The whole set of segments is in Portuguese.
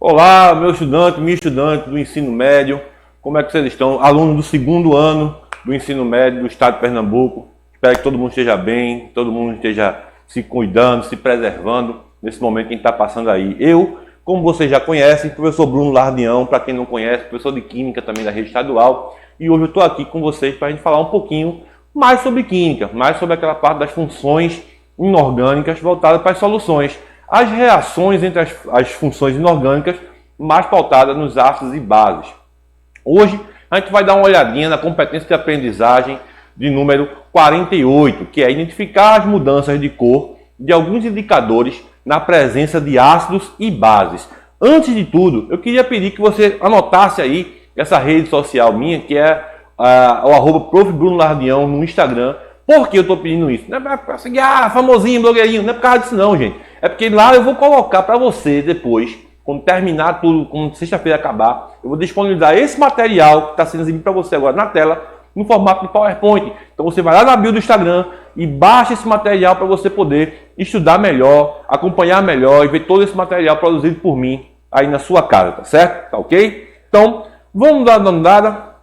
Olá, meu estudante, minha estudante do ensino médio, como é que vocês estão? Aluno do segundo ano do ensino médio do estado de Pernambuco. Espero que todo mundo esteja bem, todo mundo esteja se cuidando, se preservando nesse momento que a gente está passando aí. Eu, como vocês já conhecem, professor Bruno Lardião, para quem não conhece, professor de Química também da rede estadual, e hoje eu estou aqui com vocês para a gente falar um pouquinho mais sobre Química, mais sobre aquela parte das funções inorgânicas voltadas para as soluções. As reações entre as funções inorgânicas mais pautadas nos ácidos e bases. Hoje a gente vai dar uma olhadinha na competência de aprendizagem de número 48, que é identificar as mudanças de cor de alguns indicadores na presença de ácidos e bases. Antes de tudo, eu queria pedir que você anotasse aí essa rede social minha, que é o @Prof. Bruno Lardião no Instagram. Por que eu estou pedindo isso? Não é para seguir, famosinho, blogueirinho, não é por causa disso não, gente. É porque lá eu vou colocar para você depois, quando terminar tudo, quando sexta-feira acabar, eu vou disponibilizar esse material que está sendo exibido para você agora na tela, no formato de PowerPoint. Então você vai lá na bio do Instagram e baixa esse material para você poder estudar melhor, acompanhar melhor e ver todo esse material produzido por mim aí na sua casa, tá certo? Tá ok? Então, vamos dar uma andada.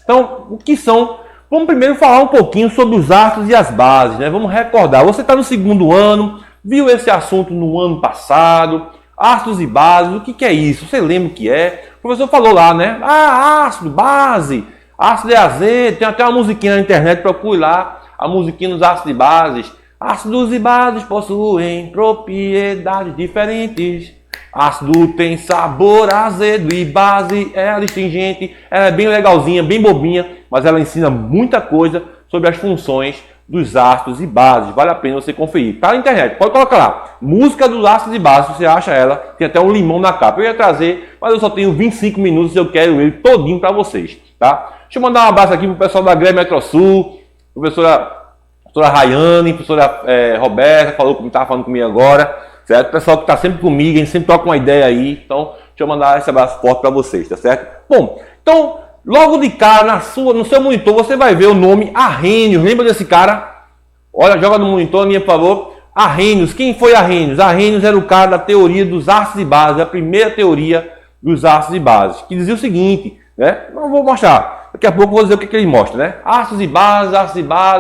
Então, o que são? Vamos primeiro falar um pouquinho sobre os ácidos e as bases, né? Vamos recordar. Você está no segundo ano, viu esse assunto no ano passado, ácidos e bases, o que é isso? Você lembra o que é? O professor falou lá, né? Ácido, base, ácido é azedo, tem até uma musiquinha na internet, procure lá a musiquinha dos ácidos e bases. Ácidos e bases possuem propriedades diferentes. Ácido tem sabor azedo e base é astringente. Ela é bem legalzinha, bem bobinha, mas ela ensina muita coisa sobre as funções dos ácidos e bases. Vale a pena você conferir. Tá na internet, pode colocar lá. Música dos ácidos e bases, você acha ela. Tem até um limão na capa. Eu ia trazer, mas eu só tenho 25 minutos e eu quero ele todinho para vocês. Tá? Deixa eu mandar um abraço aqui pro pessoal da Grêmio Metrosul, professora Rayane, professora Roberta, falou como estava falando comigo agora. Certo? O pessoal que está sempre comigo, a gente sempre troca uma ideia aí. Então, deixa eu mandar esse abraço forte para vocês, tá certo? Bom, então, logo de cara, no seu monitor, você vai ver o nome Arrhenius. Lembra desse cara? Olha, joga no monitor, minha, por favor. Arrhenius. Quem foi Arrhenius? Arrhenius era o cara da teoria dos ácidos e bases, a primeira teoria dos ácidos e bases, que dizia o seguinte, né? Não vou mostrar. Daqui a pouco eu vou dizer o que ele mostra, né? Ácidos e bases,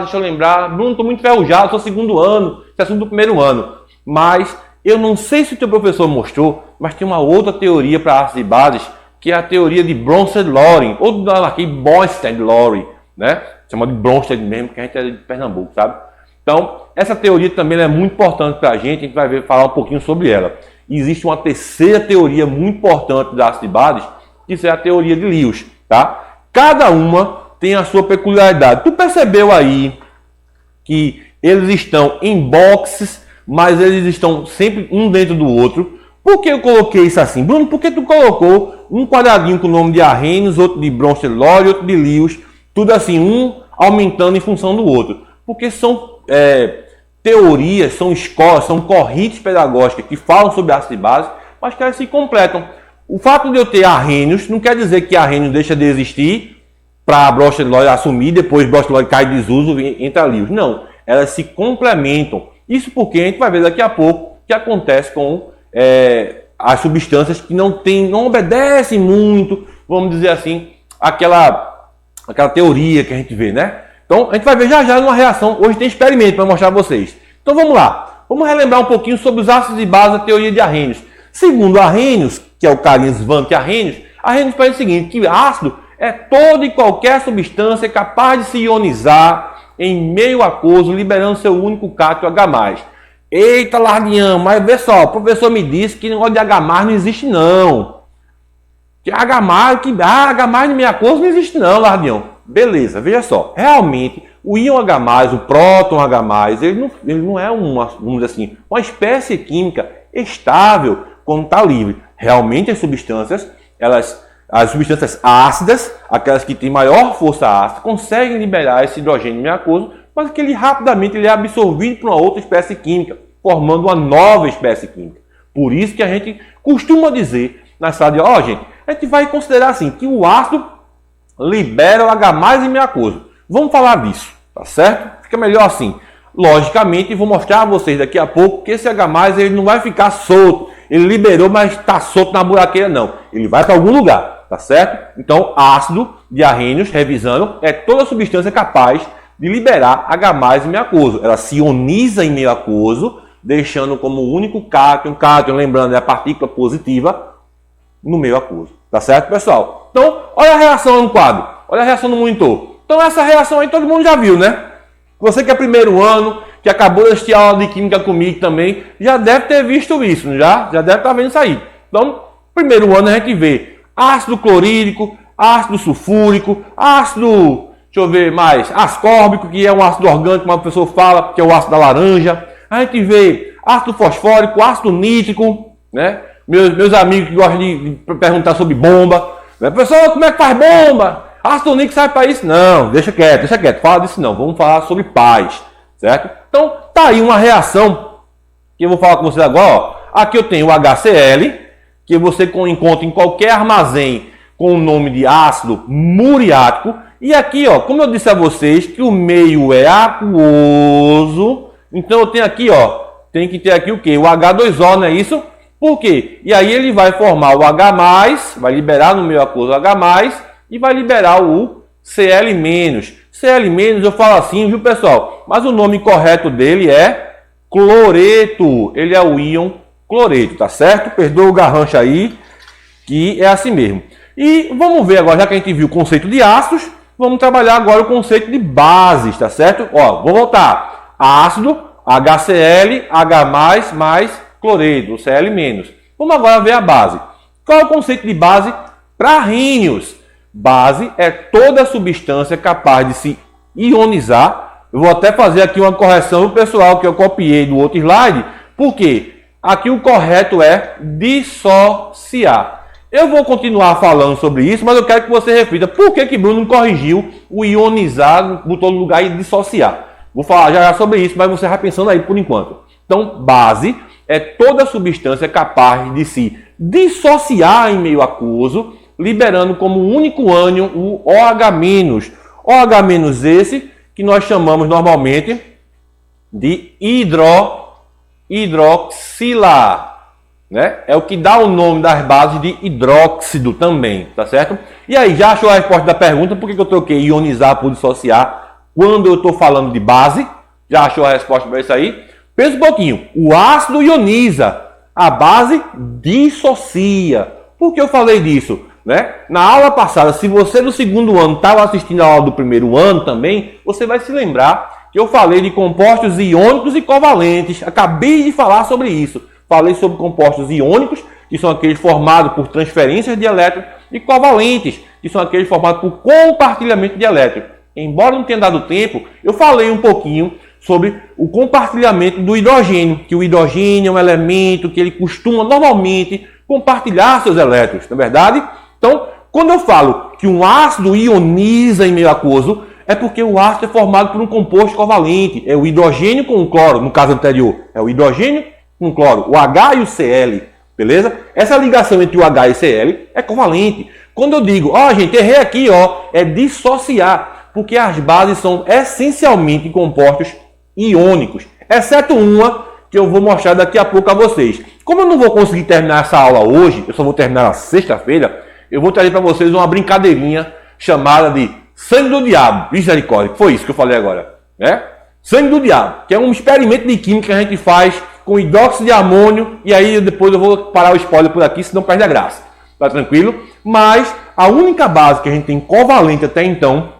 deixa eu lembrar. Bruno, estou muito enferrujado, sou segundo ano, esse é assunto do primeiro ano. Mas eu não sei se o teu professor mostrou, mas tem uma outra teoria para ácidos e bases, que é a teoria de Bronsted-Lowry, ou do aqui Bronsted-Lowry, né? Chama de Bronsted mesmo, porque a gente é de Pernambuco, sabe? Então, essa teoria também é muito importante para a gente vai falar um pouquinho sobre ela. E existe uma terceira teoria muito importante das ácidos e bases, que é a teoria de Lewis, tá? Cada uma tem a sua peculiaridade. Tu percebeu aí que eles estão em boxes, mas eles estão sempre um dentro do outro. Por que eu coloquei isso assim? Bruno, por que tu colocou um quadradinho com o nome de Arrhenius, outro de Bronsted-Lowry, outro de Lewis, tudo assim, um aumentando em função do outro? Porque são teorias, são escolas, são correntes pedagógicas que falam sobre ácido e base, mas que elas se completam. O fato de eu ter Arrhenius não quer dizer que Arrhenius deixa de existir para Bronsted-Lowry assumir, depois Bronsted-Lowry cai de desuso e entra Lewis. Não, elas se complementam. Isso porque a gente vai ver daqui a pouco o que acontece com as substâncias que não obedecem muito, vamos dizer assim, aquela teoria que a gente vê, né? Então, a gente vai ver já numa reação. Hoje tem experimento para mostrar a vocês. Então, vamos lá. Vamos relembrar um pouquinho sobre os ácidos e bases da teoria de Arrhenius. Segundo Arrhenius, que é o carinha Svante Arrhenius faz o seguinte, que ácido é toda e qualquer substância capaz de se ionizar em meio aquoso, liberando seu único cátion H+. Eita, Lardião, mas vê só, o professor me disse que negócio de H+ não existe não. Que H+ no meio aquoso não existe não, Lardião. Beleza, veja só, realmente o íon H+, o próton H+, ele não é vamos dizer assim, uma espécie química estável quando está livre. Realmente as substâncias ácidas, aquelas que têm maior força ácida, conseguem liberar esse hidrogênio meio aquoso, mas que ele rapidamente é absorvido por uma outra espécie química, formando uma nova espécie química. Por isso que a gente costuma dizer na sala de aula, gente, a gente vai considerar assim, que o ácido libera o H+ em meio aquoso. Vamos falar disso, tá certo? Fica melhor assim. Logicamente, vou mostrar a vocês daqui a pouco que esse H+, ele não vai ficar solto. ele liberou, mas está solto na buraqueira, não. Ele vai para algum lugar, tá certo? Então, ácido de arrênios, revisando, é toda substância capaz de liberar H+ em meio aquoso. Ela se ioniza em meio aquoso, deixando como único cátion, lembrando, é a partícula positiva no meio aquoso. Tá certo, pessoal? Então, olha a reação no quadro. Olha a reação no monitor. Então, essa reação aí todo mundo já viu, né? Você que é primeiro ano, que acabou de assistir a aula de química comigo também, já deve ter visto isso, não já? Já deve estar vendo isso aí. Então, primeiro ano a gente vê ácido clorídrico, ácido sulfúrico, ácido, deixa eu ver mais, ascórbico, que é um ácido orgânico, como a pessoa fala, que é o ácido da laranja. A gente vê ácido fosfórico, ácido nítrico, né? Meus amigos que gostam de perguntar sobre bomba, né? Pessoal, como é que faz bomba? Ácido nítrico sai para isso? Não, deixa quieto, fala disso não, vamos falar sobre paz, certo? Então, tá aí uma reação que eu vou falar com vocês agora, ó. Aqui eu tenho o HCl, que você encontra em qualquer armazém com o nome de ácido muriático, e aqui, ó, como eu disse a vocês, que o meio é aquoso, então eu tenho aqui, ó, tem que ter aqui o quê? O H2O, não é isso? Por quê? E aí ele vai formar o H+, vai liberar no meio aquoso o H+, e vai liberar o Cl-. Cl- eu falo assim, viu, pessoal? Mas o nome correto dele é cloreto. Ele é o íon cloreto, tá certo? Perdoa o garrancho aí, que é assim mesmo. E vamos ver agora, já que a gente viu o conceito de ácidos, vamos trabalhar agora o conceito de bases, tá certo? Ó, vou voltar. Ácido, HCl, H+, mais cloreto, Cl-. Vamos agora ver a base. Qual é o conceito de base para arrênios? Base é toda substância capaz de se ionizar. Eu vou até fazer aqui uma correção pessoal que eu copiei do outro slide, porque aqui o correto é dissociar. Eu vou continuar falando sobre isso, mas eu quero que você reflita por que Bruno corrigiu o ionizar, botou no lugar e dissociar. Vou falar já sobre isso, mas você vai pensando aí por enquanto. Então, base é toda substância capaz de se dissociar em meio aquoso, liberando como único ânion o OH-. OH- esse que nós chamamos normalmente de hidroxilar, né? É o que dá o nome das bases de hidróxido também, tá certo? E aí, já achou a resposta da pergunta? Por que eu troquei ionizar por dissociar quando eu estou falando de base? Já achou a resposta para isso aí? Pensa um pouquinho. O ácido ioniza, a base dissocia. Por que eu falei disso? Né? Na aula passada, se você do segundo ano estava assistindo a aula do primeiro ano também, você vai se lembrar que eu falei de compostos iônicos e covalentes. Acabei de falar sobre isso. Falei sobre compostos iônicos, que são aqueles formados por transferências de elétrons, e covalentes, que são aqueles formados por compartilhamento de elétrons. Embora não tenha dado tempo, eu falei um pouquinho sobre o compartilhamento do hidrogênio, que o hidrogênio é um elemento que ele costuma normalmente compartilhar seus elétrons, não é verdade? Então, quando eu falo que um ácido ioniza em meio aquoso, é porque o ácido é formado por um composto covalente. É o hidrogênio com o cloro, no caso anterior. É o hidrogênio com o cloro, o H e o Cl, beleza? Essa ligação entre o H e o Cl é covalente. Quando eu digo, ó, gente, errei aqui, ó, é dissociar, porque as bases são essencialmente compostos iônicos, exceto uma que eu vou mostrar daqui a pouco a vocês. Como eu não vou conseguir terminar essa aula hoje, eu só vou terminar na sexta-feira, eu vou trazer para vocês uma brincadeirinha chamada de sangue do diabo. Misericórdia, foi isso que eu falei agora, né? Sangue do diabo, que é um experimento de química que a gente faz com hidróxido de amônio, e aí depois eu vou parar o spoiler por aqui, senão perde a graça. Tá tranquilo? Mas a única base que a gente tem covalente até então,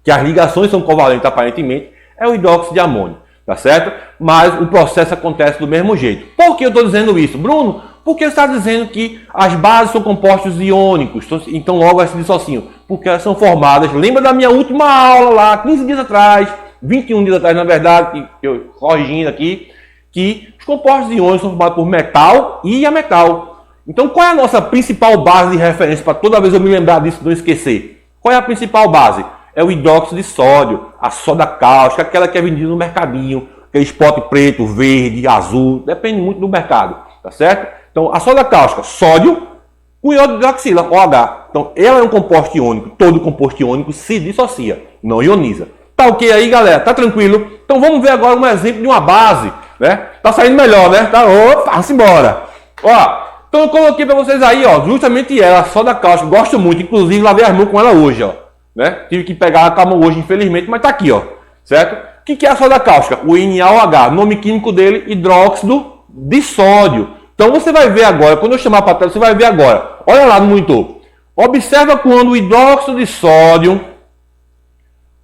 que as ligações são covalentes aparentemente, é o hidróxido de amônio, tá certo? Mas o processo acontece do mesmo jeito. Por que eu estou dizendo isso? Bruno, por que você está dizendo que as bases são compostos iônicos, então logo elas se dissociam? Porque elas são formadas, lembra da minha última aula lá, 15 dias atrás, 21 dias atrás na verdade, que eu corrigindo aqui, que os compostos iônicos são formados por metal e ametal. Então qual é a nossa principal base de referência, para toda vez eu me lembrar disso e não esquecer? Qual é a principal base? É o hidróxido de sódio, a soda cáustica, aquela que é vendida no mercadinho, aquele pote preto, verde, azul, depende muito do mercado, tá certo? Então, a soda cáustica, sódio com iodo de hidroxila, OH. Então, ela é um composto iônico, todo composto iônico se dissocia, não ioniza. Tá ok aí, galera? Tá tranquilo? Então, vamos ver agora um exemplo de uma base, né? Tá saindo melhor, né? Tá, opa, vamos embora. Ó, então eu coloquei para vocês aí, ó, justamente ela, soda cáustica. Gosto muito, inclusive lavei as mãos com ela hoje, ó. Né? Tive que pegar a mão hoje, infelizmente, mas tá aqui, ó. Certo? O que é a soda cáustica? O NaOH, nome químico dele, hidróxido de sódio. Então você vai ver agora, quando eu chamar para tela, você vai ver agora. Olha lá no monitor. Observa quando o hidróxido de sódio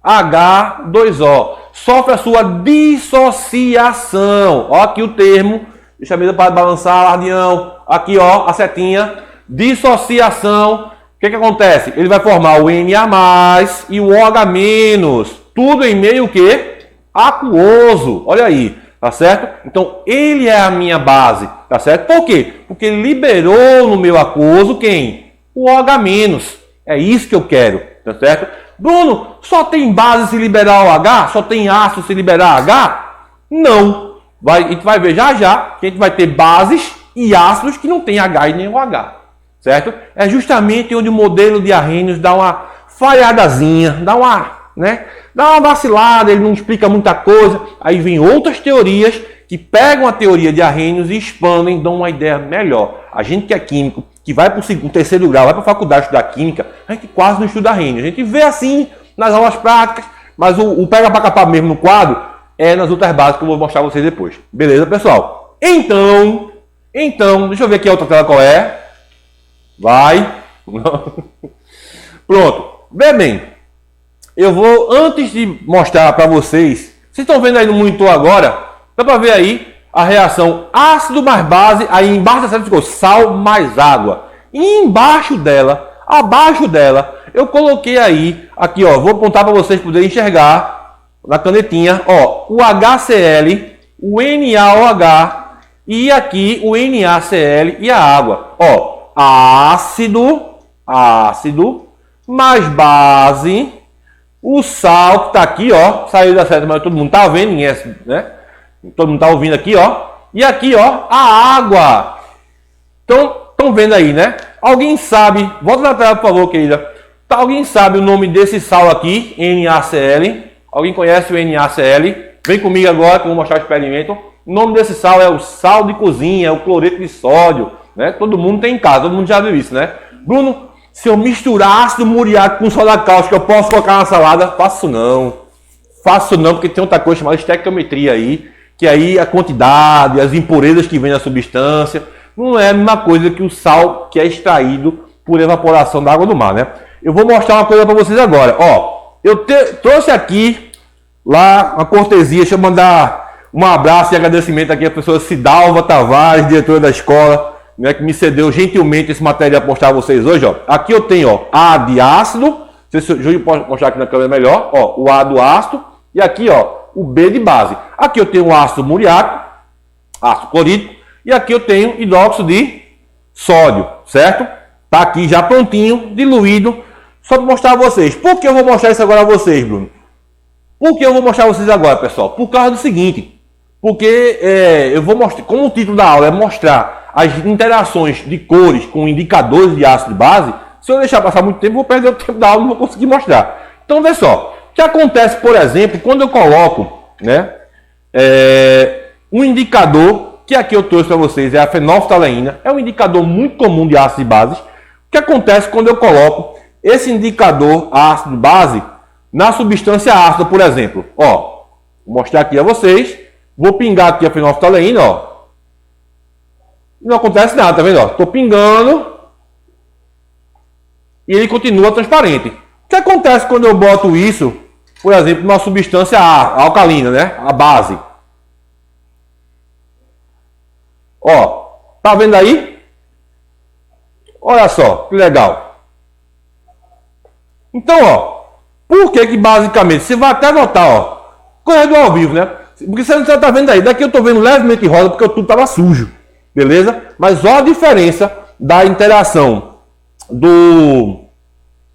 H2O sofre a sua dissociação. Ó, aqui o termo. Deixa a mesa para balançar, Lardião. Aqui, ó, a setinha. Dissociação. O que acontece? Ele vai formar o Na+ e o OH-. Tudo em meio o quê? Aquoso. Olha aí. Tá certo? Então, ele é a minha base. Tá certo? Por quê? Porque liberou no meu aquoso quem? O OH-. É isso que eu quero. Tá certo? Bruno, só tem base se liberar OH? Só tem ácido se liberar H? Não. A gente vai ver já que a gente vai ter bases e ácidos que não tem H e nem OH. Certo? É justamente onde o modelo de Arrhenius dá uma falhadazinha, dá uma vacilada, ele não explica muita coisa. Aí vem outras teorias que pegam a teoria de Arrhenius e expandem, dão uma ideia melhor. A gente que é químico, que vai para o terceiro grau, vai para a faculdade estudar química, a gente quase não estuda Arrhenius. A gente vê assim nas aulas práticas, mas o pega para capar mesmo no quadro é nas outras bases que eu vou mostrar para vocês depois. Beleza, pessoal? Então, deixa eu ver aqui a outra tela qual é. Vai. Pronto. Vê bem. Eu vou, antes de mostrar para vocês, vocês estão vendo aí no monitor agora, dá para ver aí a reação ácido mais base, aí embaixo da seta ficou sal mais água. E embaixo dela, abaixo dela, eu coloquei aí, aqui ó, vou apontar para vocês poderem enxergar na canetinha, ó, o HCl, o NaOH e aqui o NaCl e a água. Ó, ácido mais base, o sal que está aqui, ó, saiu da seta, mas todo mundo tá vendo, né? Todo mundo tá ouvindo aqui, ó. E aqui, ó, a água. Então, estão vendo aí, né? Alguém sabe, volta na tela, por favor, querida. Alguém sabe o nome desse sal aqui, NaCl? Alguém conhece o NaCl? Vem comigo agora que eu vou mostrar o experimento. O nome desse sal é o sal de cozinha, é o cloreto de sódio, né? Todo mundo tem em casa, todo mundo já viu isso, né? Bruno, se eu misturar ácido muriático com soda cáustica, eu posso colocar na salada? Faço não, porque tem outra coisa chamada estequiometria aí, que aí a quantidade, as impurezas que vem na substância, não é a mesma coisa que o sal que é extraído por evaporação da água do mar, né? Eu vou mostrar uma coisa para vocês agora. Ó, eu trouxe aqui lá uma cortesia, deixa eu mandar um abraço e agradecimento aqui à professora Cidalva Tavares, diretora da escola, né, que me cedeu gentilmente esse material para mostrar a vocês hoje. Ó. Aqui eu tenho, ó, A de ácido, não sei se o Júlio pode mostrar aqui na câmera melhor, ó, o A do ácido, e aqui, ó, o B de base. Aqui eu tenho um ácido muriático, ácido clorídrico, e aqui eu tenho hidróxido de sódio, certo? Tá aqui já prontinho, diluído, só para mostrar a vocês. Por que eu vou mostrar isso agora a vocês, Bruno? Por que eu vou mostrar a vocês agora, pessoal? Por causa do seguinte, porque eu vou mostrar, como o título da aula é mostrar as interações de cores com indicadores de ácido de base, se eu deixar passar muito tempo, eu vou perder o tempo da aula e não vou conseguir mostrar. Então, vê só. O que acontece, por exemplo, quando eu coloco, né, um indicador, que aqui eu trouxe para vocês, é a fenolftaleína, é um indicador muito comum de ácidos e bases. O que acontece quando eu coloco esse indicador ácido base na substância ácida, por exemplo? Ó, vou mostrar aqui a vocês, vou pingar aqui a fenolftaleína, ó. Não acontece nada, tá vendo? Estou pingando e ele continua transparente. O que acontece quando eu boto isso, por exemplo, numa substância alcalina, né? A base. Ó, tá vendo aí? Olha só, que legal. Então, ó, por que basicamente, você vai até notar, ó, corredor ao vivo, né? Porque você não tá vendo aí, daqui eu tô vendo levemente rosa porque o tubo tava sujo, beleza? Mas olha a diferença da interação do,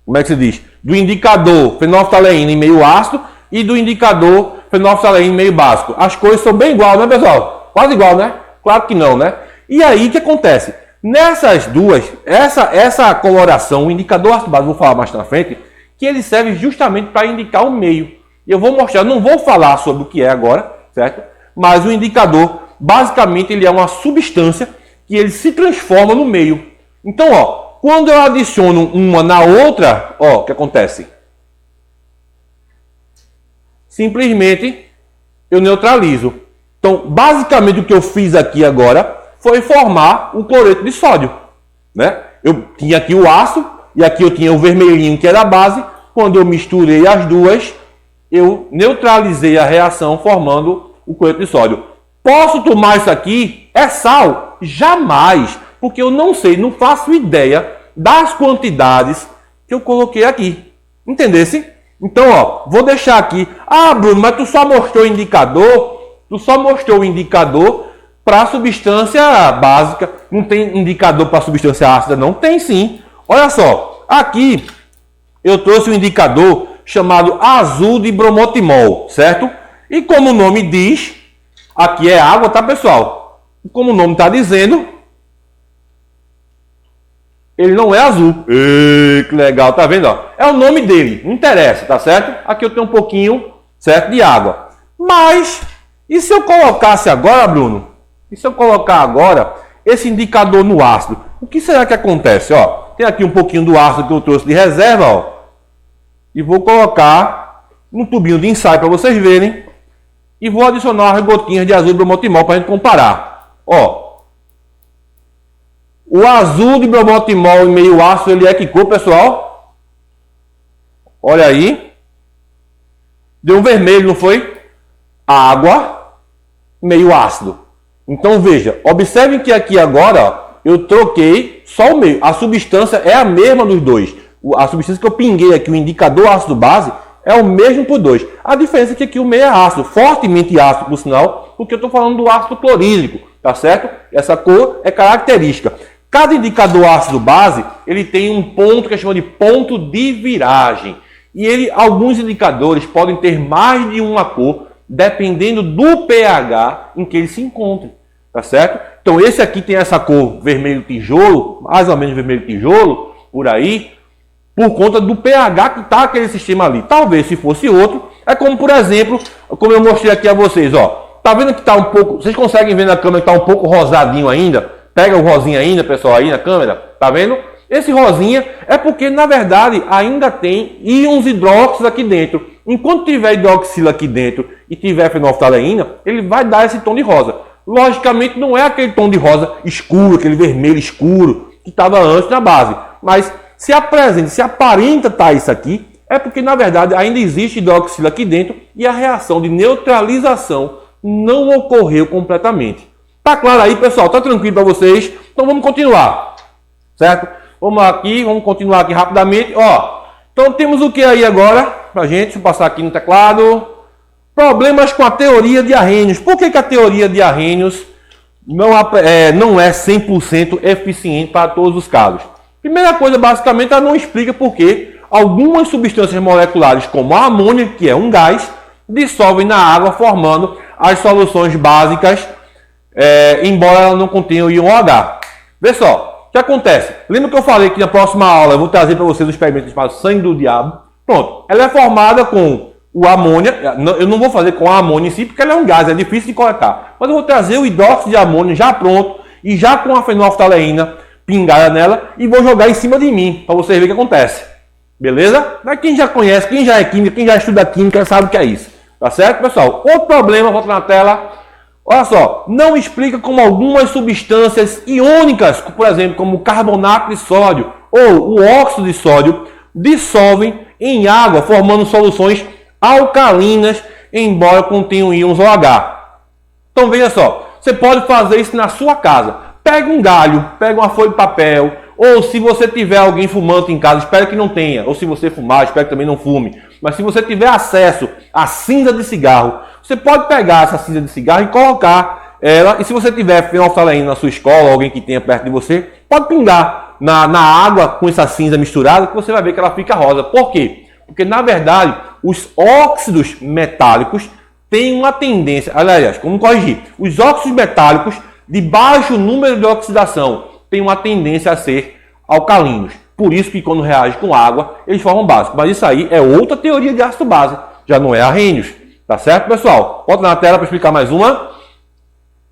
como é que se diz? Do indicador fenolftaleína em meio ácido e do indicador fenolftaleína em meio básico. As cores são bem iguais, né, pessoal? Quase igual, né? Claro que não, né? E aí, o que acontece? Nessas duas, essa coloração, o indicador ácido básico, vou falar mais na frente, que ele serve justamente para indicar o meio. E eu vou mostrar, não vou falar sobre o que é agora, certo? Mas o indicador, basicamente, ele é uma substância que ele se transforma no meio. Então, ó, quando eu adiciono uma na outra, ó, o que acontece? Simplesmente eu neutralizo. Então, basicamente o que eu fiz aqui agora foi formar o cloreto de sódio, né? Eu tinha aqui o ácido e aqui eu tinha o vermelhinho que era a base. Quando eu misturei as duas, eu neutralizei a reação formando o cloreto de sódio. Posso tomar isso aqui? É sal? Jamais, porque eu não sei, não faço ideia das quantidades que eu coloquei aqui. Entendesse? Então, ó, vou deixar aqui. Ah, Bruno, mas tu só mostrou o indicador? Tu só mostrou o indicador para substância básica. Não tem indicador para substância ácida? Não tem sim. Olha só, aqui eu trouxe um indicador chamado azul de bromotimol, certo? E como o nome diz, aqui é água, tá, pessoal? Como o nome está dizendo, ele não é azul. Ei, que legal, tá vendo? Ó? É o nome dele, não interessa, tá certo? Aqui eu tenho um pouquinho, certo, de água. Mas, e se eu colocasse agora, Bruno? E se eu colocar agora esse indicador no ácido? O que será que acontece? Ó, tem aqui um pouquinho do ácido que eu trouxe de reserva, ó. E vou colocar no tubinho de ensaio para vocês verem. E vou adicionar as gotinhas de azul de bromotimol para a gente comparar. Ó, o azul de bromotimol em meio ácido, ele é que cor, pessoal? Olha aí. Deu um vermelho, não foi? Água, meio ácido. Então veja, observem que aqui agora, ó, eu troquei só o meio. A substância é a mesma dos dois. A substância que eu pinguei aqui, o indicador ácido base, é o mesmo por dois. A diferença é que aqui o meio é ácido, fortemente ácido, por sinal, porque eu estou falando do ácido clorídrico, tá certo? Essa cor é característica. Cada indicador ácido base, ele tem um ponto que é chamado de ponto de viragem. E alguns indicadores podem ter mais de uma cor, dependendo do pH em que ele se encontra, tá certo? Então esse aqui tem essa cor vermelho tijolo, mais ou menos vermelho tijolo, por aí, por conta do pH que está aquele sistema ali. Talvez se fosse outro, é como por exemplo, como eu mostrei aqui a vocês, ó. Tá vendo que está um pouco, vocês conseguem ver na câmera que está um pouco rosadinho ainda? Pega o rosinha ainda, pessoal, aí na câmera, tá vendo? Esse rosinha é porque, na verdade, ainda tem íons hidróxidos aqui dentro. Enquanto tiver hidroxila aqui dentro e tiver fenolftaleína, ele vai dar esse tom de rosa. Logicamente, não é aquele tom de rosa escuro, aquele vermelho escuro que estava antes na base. Mas se apresenta, se aparenta estar isso aqui, é porque, na verdade, ainda existe hidroxila aqui dentro e a reação de neutralização não ocorreu completamente. Tá claro aí, pessoal? Tá tranquilo para vocês? Então vamos continuar, certo? Vamos aqui, vamos continuar aqui rapidamente. Ó, então temos o que aí agora pra gente? Deixa eu passar aqui no teclado. Problemas com a teoria de Arrhenius. Por que a teoria de Arrhenius não é 100% eficiente para todos os casos? Primeira coisa, basicamente, ela não explica por que algumas substâncias moleculares, como a amônia, que é um gás, dissolvem na água formando as soluções básicas, embora ela não contenha o íon OH. Vê só, o que acontece? Lembra que eu falei que na próxima aula eu vou trazer para vocês um experimento chamado sangue do diabo? Pronto, ela é formada com o amônia. Eu não vou fazer com a amônia em si, porque ela é um gás, é difícil de coletar. Mas eu vou trazer o hidróxido de amônia já pronto e já com a fenolftaleína pingada nela e vou jogar em cima de mim, para vocês verem o que acontece. Beleza? Mas quem já conhece, quem já é química, quem já estuda química, sabe o que é isso. Tá certo, pessoal? Outro problema, volta na tela. Olha só, não explica como algumas substâncias iônicas, por exemplo, como o carbonato de sódio ou o óxido de sódio, dissolvem em água, formando soluções alcalinas, embora contenham íons OH. Então veja só, você pode fazer isso na sua casa. Pega um galho, pega uma folha de papel, ou se você tiver alguém fumante em casa, espero que não tenha, ou se você fumar, espero que também não fume. Mas se você tiver acesso à cinza de cigarro, você pode pegar essa cinza de cigarro e colocar ela, e se você tiver fenolftaleína na sua escola, alguém que tenha perto de você, pode pingar na água com essa cinza misturada, que você vai ver que ela fica rosa. Por quê? Porque, na verdade, os óxidos metálicos têm uma tendência, aliás, como corrigir, os óxidos metálicos de baixo número de oxidação têm uma tendência a ser alcalinos. Por isso que quando reage com água, eles formam básico. Mas isso aí é outra teoria de ácido base, já não é Arrhenius. Tá certo, pessoal? Bota na tela para explicar mais uma.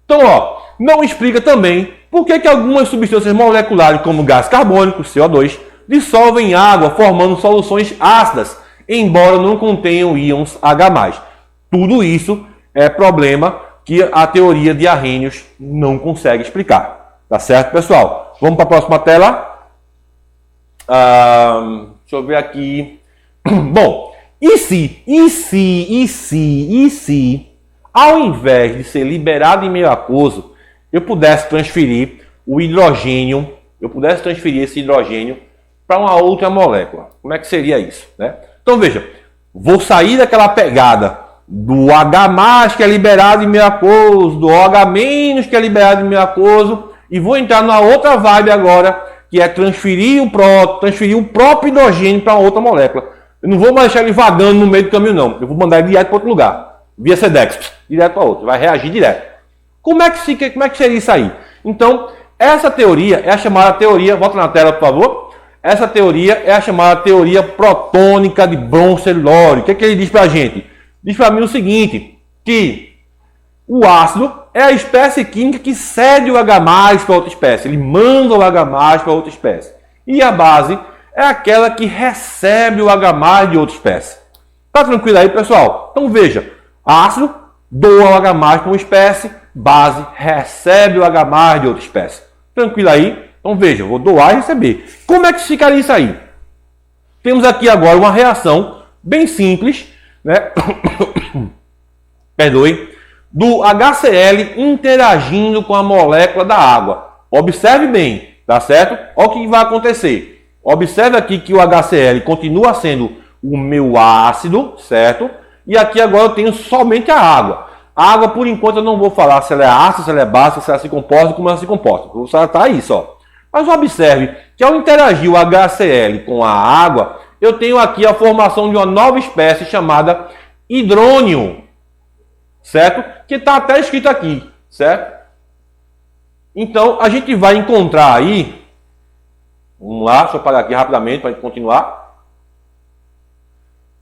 Então, ó, não explica também por que que algumas substâncias moleculares, como gás carbônico, CO2, dissolvem em água, formando soluções ácidas, embora não contenham íons H+. Tudo isso é problema que a teoria de Arrhenius não consegue explicar. Tá certo, pessoal? Vamos para a próxima tela. Deixa eu ver aqui. Bom, e se, ao invés de ser liberado em meio aquoso, eu pudesse transferir o hidrogênio, esse hidrogênio para uma outra molécula. Como é que seria isso, né? Então veja, vou sair daquela pegada do H+, que é liberado em meio aquoso, do OH- que é liberado em meio aquoso, e vou entrar numa outra vibe agora, que é transferir o próprio hidrogênio para outra molécula. Eu não vou mais deixar ele vagando no meio do caminho, não. Eu vou mandar ele direto para outro lugar, via Sedex, direto para outro, vai reagir direto. Como é que seria isso aí? Então, essa teoria é a chamada teoria, volta na tela, por favor. Essa teoria é a chamada teoria protônica de Bronsted-Lowry. O que ele diz para a gente? Diz para mim o seguinte, que o ácido é a espécie química que cede o H+ para outra espécie. Ele manda o H+ para outra espécie. E a base é aquela que recebe o H+ de outra espécie. Tá tranquilo aí, pessoal? Então veja, ácido doa o H+ para uma espécie, base recebe o H+ de outra espécie. Tranquilo aí? Então veja, vou doar e receber. Como é que ficaria isso aí? Temos aqui agora uma reação bem simples, né? Perdoe, do HCl interagindo com a molécula da água. Observe bem, tá certo? Olha o que vai acontecer. Observe aqui que o HCl continua sendo o meu ácido, certo? E aqui agora eu tenho somente a água. A água, por enquanto, eu não vou falar se ela é ácida, se ela é básica, se ela se comporta, como ela se comporta. Vou tratar isso, ó. Mas observe que ao interagir o HCl com a água, eu tenho aqui a formação de uma nova espécie chamada hidrônio, certo? Que está até escrito aqui, certo? Então, a gente vai encontrar aí, vamos lá, deixa eu apagar aqui rapidamente para a gente continuar.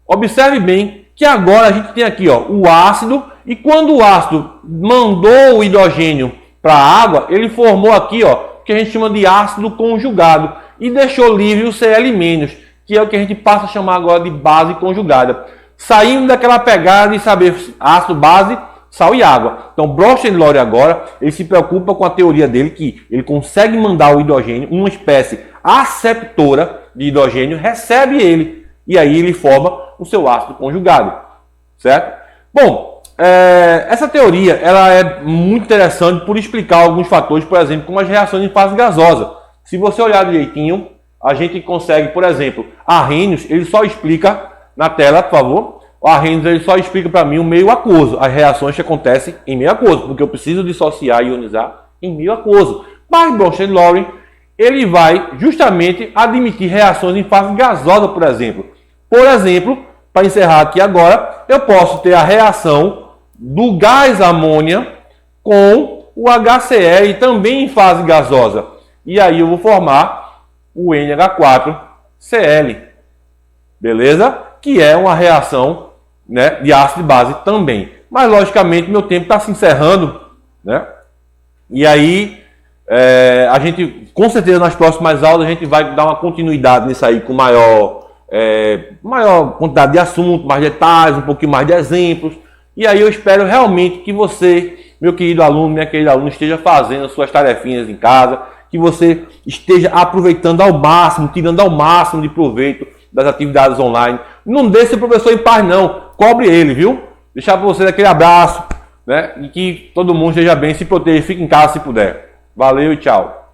Observe bem que agora a gente tem aqui, ó, o ácido, e quando o ácido mandou o hidrogênio para a água, ele formou aqui, ó, que a gente chama de ácido conjugado e deixou livre o Cl-, que é o que a gente passa a chamar agora de base conjugada. Saindo daquela pegada de saber ácido, base, sal e água. Então, Bronsted-Lowry agora, ele se preocupa com a teoria dele que ele consegue mandar o hidrogênio, uma espécie aceptora de hidrogênio, recebe ele e aí ele forma o seu ácido conjugado, certo? Bom, essa teoria ela é muito interessante por explicar alguns fatores, por exemplo, como as reações em fase gasosa. Se você olhar direitinho, a gente consegue, por exemplo, Arrhenius, ele só explica, na tela, por favor, o Arrhenius ele só explica para mim o meio aquoso, as reações que acontecem em meio aquoso, porque eu preciso dissociar e ionizar em meio aquoso. Mas Bronsted-Lowry, ele vai justamente admitir reações em fase gasosa, por exemplo. Por exemplo, para encerrar aqui agora, eu posso ter a reação do gás amônia com o HCl também em fase gasosa. E aí eu vou formar o NH4Cl. Beleza? Que é uma reação, né, de ácido e base também. Mas logicamente meu tempo está se encerrando, né? E aí a gente, com certeza nas próximas aulas, a gente vai dar uma continuidade nisso aí com maior quantidade de assuntos, mais detalhes, um pouquinho mais de exemplos. E aí eu espero realmente que você, meu querido aluno, minha querida aluna, esteja fazendo as suas tarefinhas em casa, que você esteja aproveitando ao máximo, tirando ao máximo de proveito das atividades online. Não deixe o professor em paz não, cobre ele, viu? Deixar para vocês aquele abraço, né? E que todo mundo esteja bem, se proteja, fique em casa se puder. Valeu e tchau.